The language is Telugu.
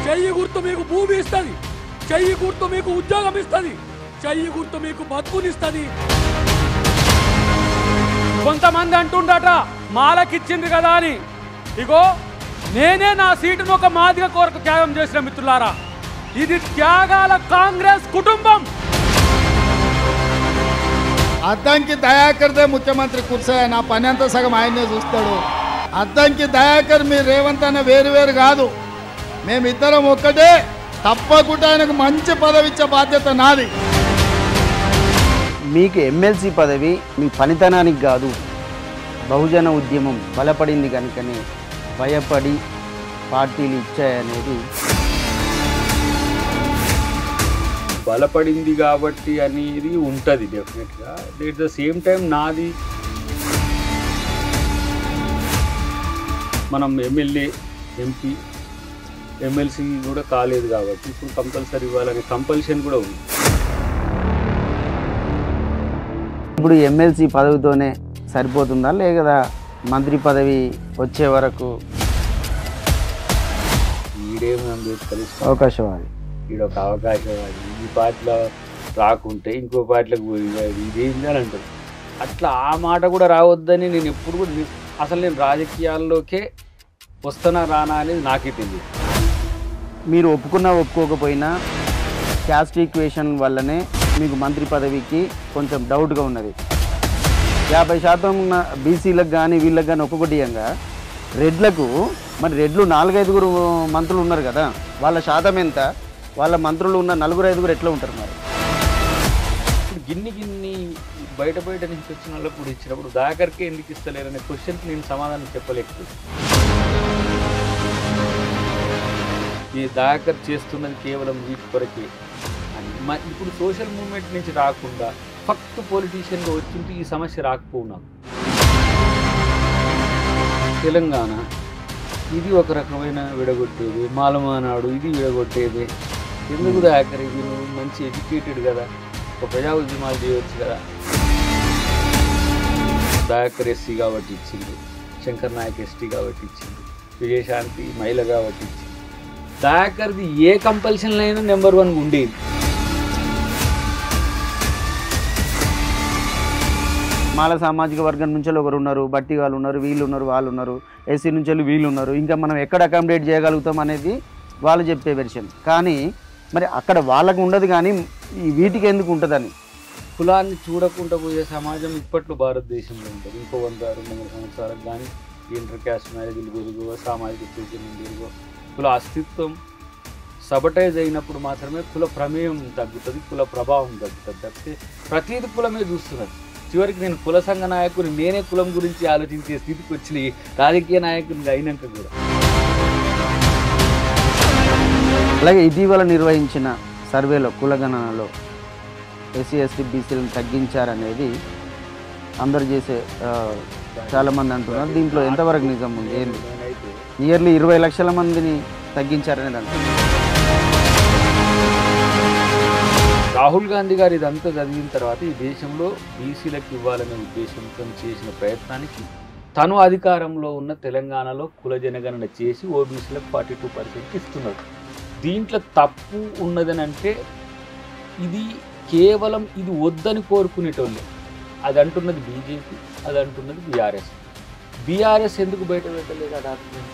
చెయ్యి గుర్తు మీకు భూమి ఇస్తుంది, చెయ్యి గుర్తు మీకు ఉద్యోగం ఇస్తుంది, చెయ్యి గుర్తు మీకు బతుకునిస్తుంది. కొంతమంది అంటుండట మాలకిచ్చింది కదా అని. ఇగో నేనే నా సీటును ఒక మాదిగ కొరకు త్యాగం చేసిన మిత్రులారా. ఇది త్యాగాల కాంగ్రెస్ కుటుంబం. అద్దంకి దయాకర్దే ముఖ్యమంత్రి కూర్చోయ, నా పని అంతా సగం ఆయనే చూస్తాడు. అద్దంకి దయాకర్ మీరు రేవంత్ అన్న వేరు వేరు కాదు, మేమిద్దరం ఒక్కటే. తప్పకుండా ఆయనకు మంచి పదవి ఇచ్చే బాధ్యత నాది. మీకు ఎమ్మెల్సీ పదవి మీ పనితనానికి కాదు, బహుజన ఉద్యమం బలపడింది కనుకనే భయపడి పార్టీలు ఇచ్చాయనేది. బలపడింది కాబట్టి అనేది ఉంటుంది డెఫినెట్గా. ఎట్ ద సేమ్ టైం నాది మనం ఎమ్మెల్యే, ఎంపీ, ఎమ్మెల్సీ కూడా కాలేదు కాబట్టి ఇప్పుడు కంపల్సరీ ఇవ్వాలనే కంపల్షన్ కూడా ఉంది. ఇప్పుడు ఎమ్మెల్సీ పదవితోనే సరిపోతుందా లేదా మంత్రి పదవి వచ్చే వరకు ఈడేమో అవకాశవాది, ఈడొక అవకాశవాది, ఈ పార్టీలో రాకుంటే ఇంకో పార్టీలకు పోయినాడు, ఇదేంది అని అంటారు. అట్లా ఆ మాట కూడా రావద్దని నేను ఎప్పుడు కూడా అసలు నేను రాజకీయాల్లోకే వస్తానా రానా అనేది నాకే తెలియదు. మీరు ఒప్పుకున్నా ఒప్పుకోకపోయినా క్యాస్ట్ ఈక్వేషన్ వల్లనే మీకు మంత్రి పదవికి కొంచెం డౌట్గా ఉన్నది. 50% ఉన్న బీసీలకు కానీ వీళ్ళకి కానీ ఒక్కొక్కటియంగా రెడ్లకు, మరి రెడ్లు 4-5 మంత్రులు ఉన్నారు కదా, వాళ్ళ శాతం ఎంత? వాళ్ళ మంత్రులు ఉన్న 4-5 ఎట్లా ఉంటారు? మరి ఇప్పుడు గిన్ని బయట నుంచి వచ్చిన వాళ్ళకు కూడా ఇచ్చినప్పుడు దాకరికే ఎందుకు ఇస్తలేరనే క్వశ్చన్కి నేను సమాధానం చెప్పలేకపోతే. ఈ దాకర్ చేస్తున్నది కేవలం వీటి కొరకే అని. ఇప్పుడు సోషల్ మూవ్మెంట్ నుంచి రాకుండా ఫక్త్ పొలిటీషియన్గా వచ్చింటే ఈ సమస్య రాకపోవున్నాం. తెలంగాణ ఇది ఒక రకమైన విడగొట్టేది, మాలమానాడు ఇది విడగొట్టేది. ఎందుకు దాకర్? ఇది నువ్వు మంచి ఎడ్యుకేటెడ్ కదా, ఒక ప్రజా ఉద్యమాలు చేయవచ్చు కదా. దాకర్ ఎస్సీ కాబట్టి ఇచ్చింది, శంకర్ నాయక్ ఎస్టీ కాబట్టి ఇచ్చింది, విజయశాంతి మహిళ కాబట్టి ఇచ్చింది. దాకర్ది ఏ కంపల్షన్ అయినా నెంబర్ 1 ఉండేది. మాల సామాజిక వర్గం నుంచి ఒకరు ఉన్నారు, బట్టి వాళ్ళు ఉన్నారు, వీళ్ళు ఉన్నారు, వాళ్ళు ఉన్నారు, ఎస్సీ నుంచి వీళ్ళు ఉన్నారు. ఇంకా మనం ఎక్కడ అకామిడేట్ చేయగలుగుతాం అనేది వాళ్ళు చెప్పే వెర్షన్. కానీ మరి అక్కడ వాళ్ళకు ఉండదు, కానీ ఈ వీటికి ఎందుకు ఉంటుందని. కులాన్ని చూడకుండా పోయే సమాజం ఇప్పట్లో భారతదేశంలో ఉంటుంది. ఇంకో 100-200 సంవత్సరాలకు కానీ ఇంటర్ క్యాస్ట్ మ్యారేజ్లు పెరుగో, సామాజిక చైతన్యం పెరుగో, కుల అస్తిత్వం సబటైజ్ అయినప్పుడు మాత్రమే కుల ప్రమేయం తగ్గుతుంది, కుల ప్రభావం తగ్గుతుంది. తప్పితే ప్రతీది కులమే చూస్తున్నారు. చివరికి నేను కుల సంఘ నాయకుని, నేనే కులం గురించి ఆలోచించే స్థితికి వచ్చిన రాజకీయ నాయకునిగా అయినాక కూడా. అలాగే ఇటీవల నిర్వహించిన సర్వేలో కులగణనలో ఎస్సీ ఎస్టీ బీసీలను తగ్గించారనేది అందరు చేసే చాలామంది అంటున్నారు. దీంట్లో ఎంతవరకు నిజం ఉంది? ఏంటి ఇయర్లీ 20 లక్షల మందిని తగ్గించారనేది అంటున్నారు. రాహుల్ గాంధీ గారు ఇదంతా చదివిన తర్వాత ఈ దేశంలో బీసీలకు ఇవ్వాలనే ఉద్దేశంతో చేసిన ప్రయత్నానికి తను అధికారంలో ఉన్న తెలంగాణలో కుల జనగణన చేసి ఓబీసీలకు 42% ఇస్తున్నారు. దీంట్లో తప్పు ఉన్నదని అంటే ఇది కేవలం ఇది వద్దని కోరుకునేటోళ్ళే. అది అంటున్నది బీజేపీ, అది అంటున్నది బీఆర్ఎస్. బీఆర్ఎస్ ఎందుకు బయట పెట్టలేదు ఆ డాక్యుమెంట్?